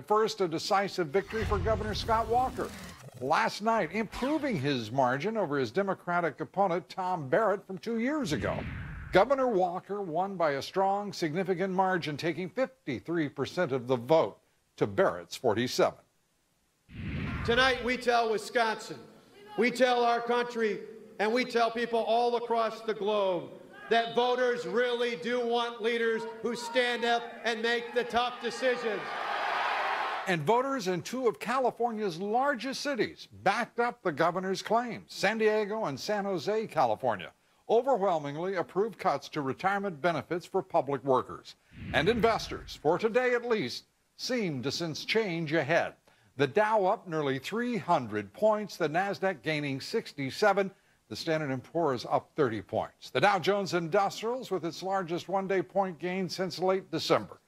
First, a decisive victory for Governor Scott Walker last night, improving his margin over his Democratic opponent, Tom Barrett, from 2 years ago. Governor Walker won by a strong, significant margin, taking 53% of the vote to Barrett's 47%. Tonight, we tell Wisconsin, we tell our country, and we tell people all across the globe that voters really do want leaders who stand up and make the tough decisions. And voters in two of California's largest cities backed up the governor's claims. San Diego and San Jose, California, overwhelmingly approved cuts to retirement benefits for public workers. And investors, for today at least, seem to sense change ahead. The Dow up nearly 300 points, the Nasdaq gaining 67, the Standard & Poor's up 30 points. The Dow Jones Industrials with its largest one-day point gain since late December.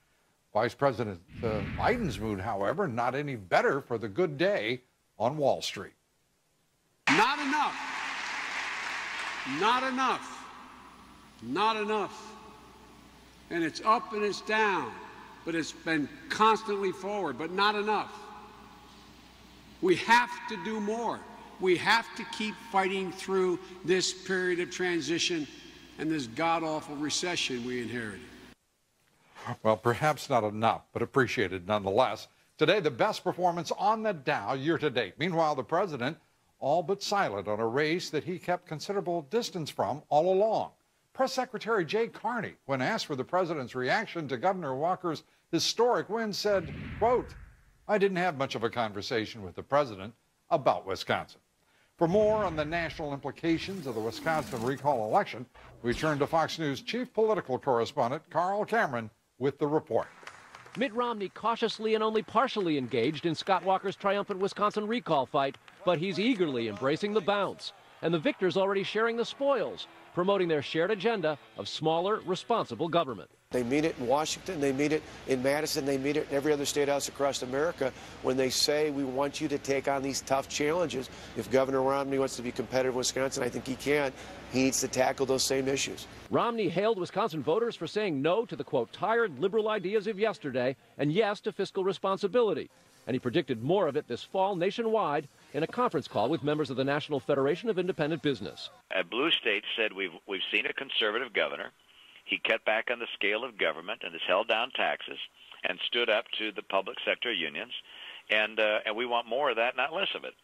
Vice President Biden's mood, however, not any better for the good day on Wall Street. Not enough. Not enough. Not enough. And it's up and it's down, but it's been constantly forward, but not enough. We have to do more. We have to keep fighting through this period of transition and this god-awful recession we inherited. Well, perhaps not enough, but appreciated nonetheless. Today, the best performance on the Dow year to date. Meanwhile, the president all but silent on a race that he kept considerable distance from all along. Press Secretary Jay Carney, when asked for the president's reaction to Governor Walker's historic win, said, quote, "I didn't have much of a conversation with the president about Wisconsin." For more on the national implications of the Wisconsin recall election, we turn to Fox News chief political correspondent Carl Cameron with the report. Mitt Romney cautiously and only partially engaged in Scott Walker's triumphant Wisconsin recall fight, but he's eagerly embracing the bounce. And the victors already sharing the spoils, promoting their shared agenda of smaller, responsible government. They mean it in Washington, they mean it in Madison, they mean it in every other state house across America when they say we want you to take on these tough challenges. If Governor Romney wants to be competitive in Wisconsin, I think he can. He needs to tackle those same issues. Romney hailed Wisconsin voters for saying no to the, quote, tired liberal ideas of yesterday and yes to fiscal responsibility. And he predicted more of it this fall nationwide in a conference call with members of the National Federation of Independent Business. Blue states said we've seen a conservative governor. He cut back on the scale of government and has held down taxes and stood up to the public sector unions. And we want more of that, not less of it.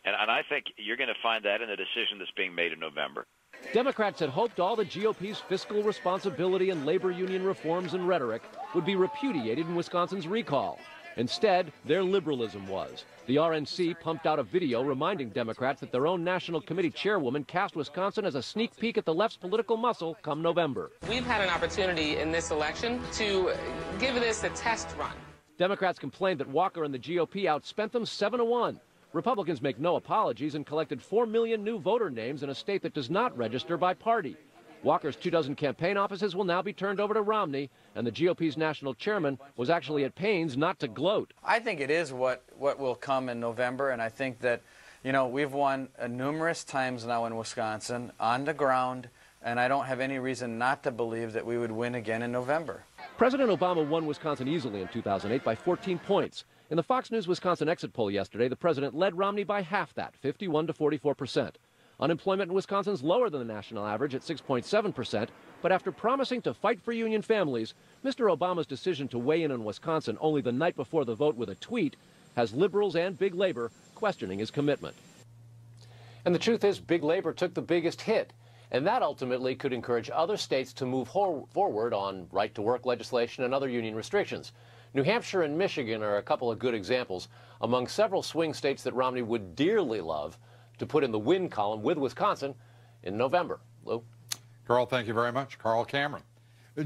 And I think you're going to find that in the decision that's being made in November. Democrats had hoped all the GOP's fiscal responsibility and labor union reforms and rhetoric would be repudiated in Wisconsin's recall. Instead, their liberalism was. The RNC pumped out a video reminding Democrats that their own National Committee chairwoman cast Wisconsin as a sneak peek at the left's political muscle come November. We've had an opportunity in this election to give this a test run. Democrats complained that Walker and the GOP outspent them 7-1. Republicans make no apologies and collected 4 million new voter names in a state that does not register by party. Walker's 24 campaign offices will now be turned over to Romney, and the GOP's national chairman was actually at pains not to gloat. I think it is what will come in November, and I think that, you know, we've won numerous times now in Wisconsin on the ground, and I don't have any reason not to believe that we would win again in November. President Obama won Wisconsin easily in 2008 by 14 points. In the Fox News Wisconsin exit poll yesterday, the president led Romney by half that, 51 to 44%. Unemployment in Wisconsin is lower than the national average at 6.7%, but after promising to fight for union families, Mr. Obama's decision to weigh in on Wisconsin only the night before the vote with a tweet has liberals and big labor questioning his commitment. And the truth is, big labor took the biggest hit, and that ultimately could encourage other states to move forward on right-to-work legislation and other union restrictions. New Hampshire and Michigan are a couple of good examples among several swing states that Romney would dearly love to put in the win column with Wisconsin in November. Lou? Carl, thank you very much. Carl Cameron.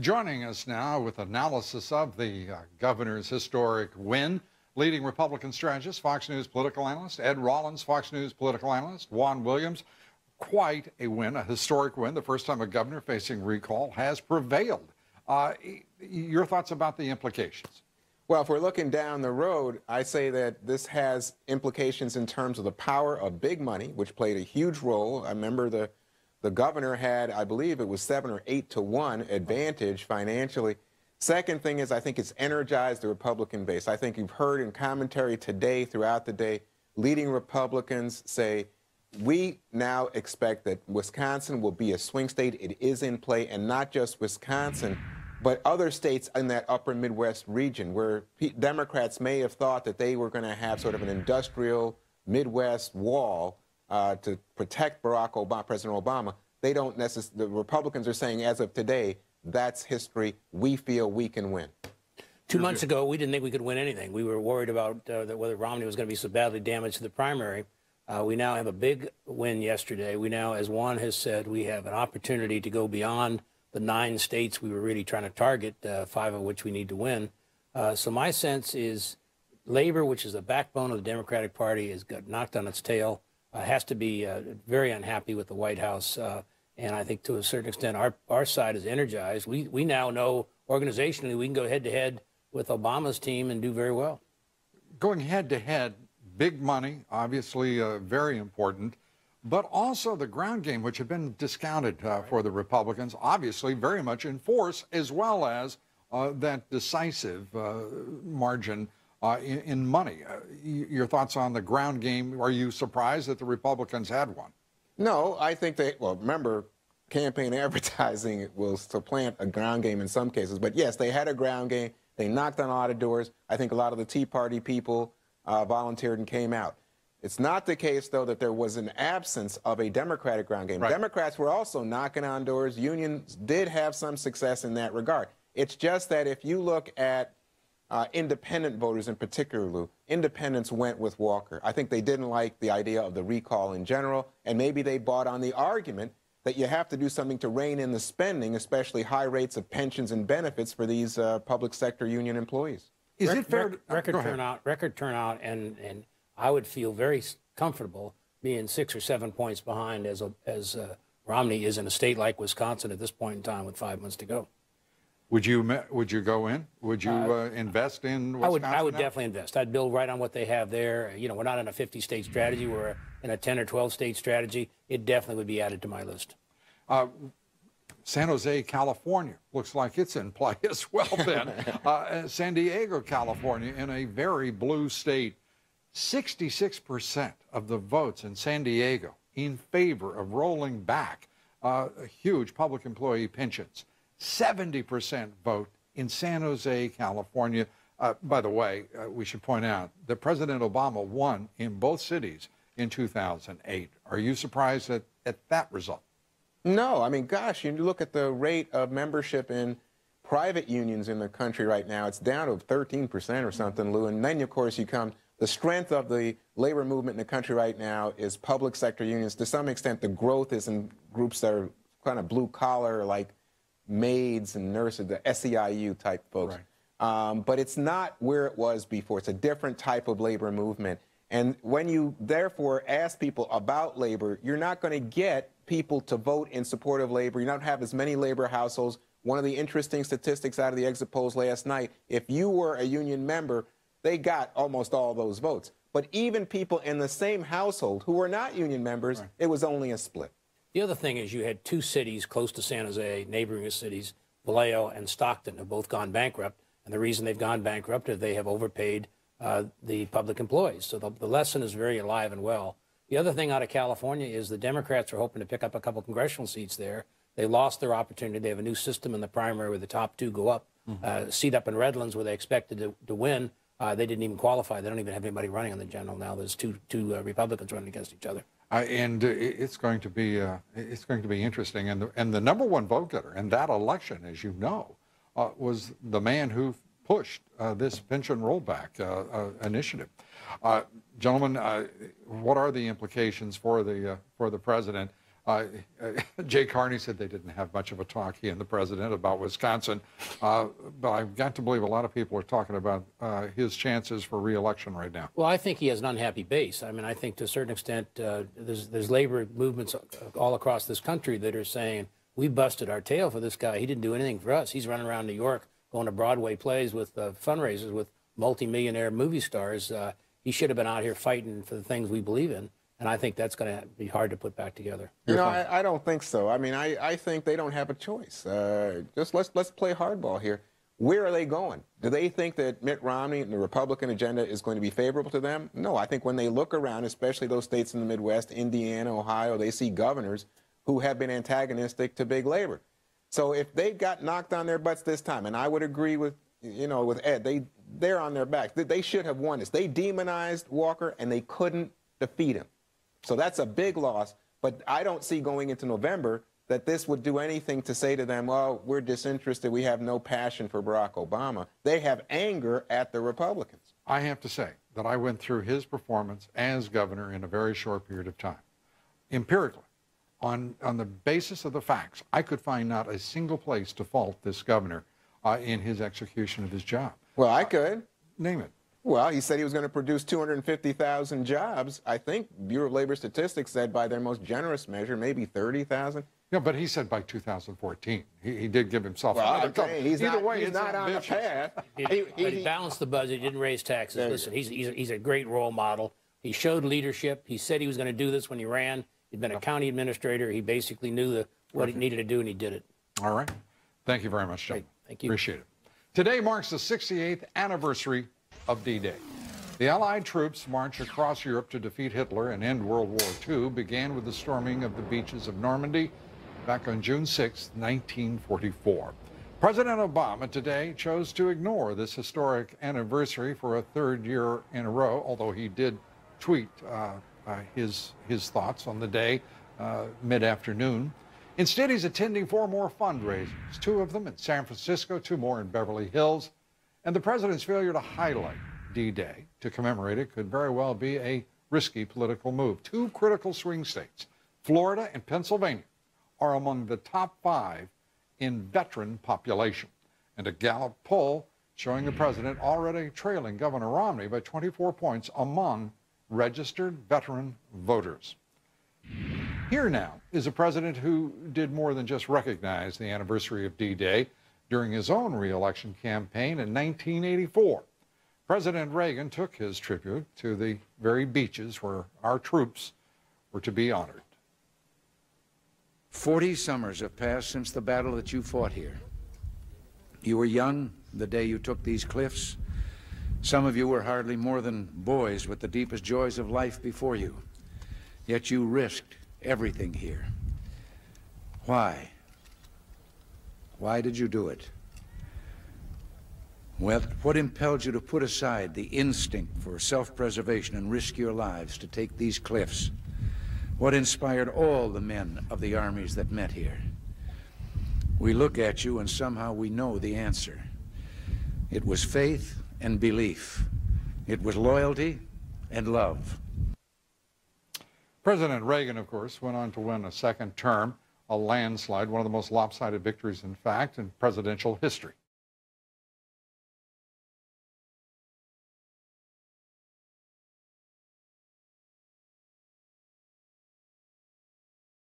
Joining us now with analysis of the governor's historic win, leading Republican strategist, Fox News political analyst Ed Rollins, Fox News political analyst Juan Williams. Quite a win, a historic win. The first time a governor facing recall has prevailed. Your thoughts about the implications? Well, if we're looking down the road, I say that this has implications in terms of the power of big money, which played a huge role. I remember the governor had, I believe it was 7 or 8 to 1 advantage financially. Second thing is I think it's energized the Republican base. I think you've heard in commentary today, throughout the day, leading Republicans say, we now expect that Wisconsin will be a swing state. It is in play, and not just Wisconsin, but other states in that upper Midwest region where Democrats may have thought that they were going to have sort of an industrial Midwest wall to protect President Obama. They don't necessarily, the Republicans are saying as of today, that's history. We feel we can win. 2 months ago, we didn't think we could win anything. We were worried about whether Romney was going to be so badly damaged to the primary. We now have a big win yesterday. We now, as Juan has said, we have an opportunity to go beyond the 9 states we were really trying to target, 5 of which we need to win. So my sense is labor, which is the backbone of the Democratic Party, has got knocked on its tail, has to be very unhappy with the White House. And I think to a certain extent, our side is energized. We now know organizationally we can go head-to-head with Obama's team and do very well. Going head-to-head, big money, obviously very important, but also the ground game, which had been discounted for the Republicans, obviously very much in force, as well as that decisive margin in money. Your thoughts on the ground game? Are you surprised that the Republicans had one? No, I think they, well, remember, campaign advertising will supplant a ground game in some cases. But yes, they had a ground game. They knocked on a lot of doors. I think a lot of the Tea Party people volunteered and came out. It's not the case, though, that there was an absence of a Democratic ground game. Right. Democrats were also knocking on doors. Unions did have some success in that regard. It's just that if you look at independent voters in particular, Lou, independents went with Walker. I think they didn't like the idea of the recall in general, and maybe they bought on the argument that you have to do something to rein in the spending, especially high rates of pensions and benefits for these public sector union employees. Is it fair to, record turnout, and I would feel very comfortable being 6 or 7 points behind as Romney is in a state like Wisconsin at this point in time with 5 months to go. Would you go in? Would you invest in Wisconsin? I would definitely invest. I'd build right on what they have there. You know, we're not in a 50-state strategy. We're in a 10 or 12-state strategy. It definitely would be added to my list. San Jose, California, looks like it's in play as well then. San Diego, California, in a very blue state, 66% of the votes in San Diego in favor of rolling back huge public employee pensions. 70% vote in San Jose, California. By the way, we should point out that President Obama won in both cities in 2008. Are you surprised at that result? No. I mean, gosh, you look at the rate of membership in private unions in the country right now. It's down to 13% or something, Lou. And then, of course, you come, the strength of the labor movement in the country right now is public sector unions. To some extent, the growth is in groups that are kind of blue collar, like maids and nurses, the SEIU type folks. Right. But it's not where it was before. It's a different type of labor movement. And when you therefore ask people about labor, you're not going to get people to vote in support of labor. You don't have as many labor households. One of the interesting statistics out of the exit polls last night, if you were a union member, they got almost all those votes. But even people in the same household who were not union members, right, it was only a split. The other thing is you had 2 cities close to San Jose, neighboring cities, Vallejo and Stockton, have both gone bankrupt. And the reason they've gone bankrupt is they have overpaid the public employees. So the lesson is very alive and well. The other thing out of California is the Democrats are hoping to pick up a couple congressional seats there. They lost their opportunity. They have a new system in the primary where the top 2 go up. Seat up in Redlands where they expected to win. They didn't even qualify. They don't even have anybody running on the general now. There's two Republicans running against each other. And it's going to be interesting. And the number 1 vote getter in that election, as you know, was the man who pushed this pension rollback initiative. Gentlemen, what are the implications for the president? Jay Carney said they didn't have much of a talk, he and the president, about Wisconsin. But I've got to believe a lot of people are talking about his chances for re-election right now. Well, I think he has an unhappy base. I mean, I think to a certain extent there's labor movements all across this country that are saying, we busted our tail for this guy. He didn't do anything for us. He's running around New York going to Broadway plays with fundraisers with multimillionaire movie stars. He should have been out here fighting for the things we believe in. And I think that's going to be hard to put back together. You know, I don't think so. I mean, I think they don't have a choice. Just let's play hardball here. where are they going? Do they think that Mitt Romney and the Republican agenda is going to be favorable to them? No, I think when they look around, especially those states in the Midwest, Indiana, Ohio, they see governors who have been antagonistic to big labor. So if they got knocked on their butts this time, and I would agree with, with Ed, they're on their backs. They should have won this. They demonized Walker, and they couldn't defeat him. So that's a big loss, but I don't see going into November that this would do anything to say to them, well, we're disinterested, we have no passion for Barack Obama. They have anger at the Republicans. I have to say that I went through his performance as governor in a very short period of time. Empirically, on the basis of the facts, I could find not a single place to fault this governor in his execution of his job. Well, I could. Name it. Well, he said he was going to produce 250,000 jobs. I think Bureau of Labor Statistics said by their most generous measure, maybe 30,000. Yeah, but he said by 2014. He did give himself another couple. He's Either not, way, he's it's not on the ambitious. path. He balanced the budget, didn't raise taxes. Listen, he's a great role model. He showed leadership. He said he was going to do this when he ran. He'd been a county administrator. He basically knew what he needed to do, and he did it. All right. Thank you very much, John. Thank you. Appreciate it. Today marks the 68th anniversary of D-Day. The Allied troops' march across Europe to defeat Hitler and end World War II began with the storming of the beaches of Normandy back on June 6, 1944. President Obama today chose to ignore this historic anniversary for a third year in a row, although he did tweet his thoughts on the day mid-afternoon. Instead, he's attending 4 more fundraisers, 2 of them in San Francisco, 2 more in Beverly Hills. And the president's failure to highlight D-Day to commemorate it could very well be a risky political move. 2 critical swing states, Florida and Pennsylvania, are among the top 5 in veteran population. And a Gallup poll showing the president already trailing Governor Romney by 24 points among registered veteran voters. Here now is a president who did more than just recognize the anniversary of D-Day during his own re-election campaign in 1984. President Reagan took his tribute to the very beaches where our troops were to be honored. 40 summers have passed since the battle that you fought here. You were young the day you took these cliffs. Some of you were hardly more than boys with the deepest joys of life before you. Yet you risked everything here. Why? Why did you do it? Well, what impelled you to put aside the instinct for self-preservation and risk your lives to take these cliffs? What inspired all the men of the armies that met here? We look at you and somehow we know the answer. It was faith and belief. It was loyalty and love. President Reagan, of course, went on to win a second term, a landslide, one of the most lopsided victories, in fact, in presidential history.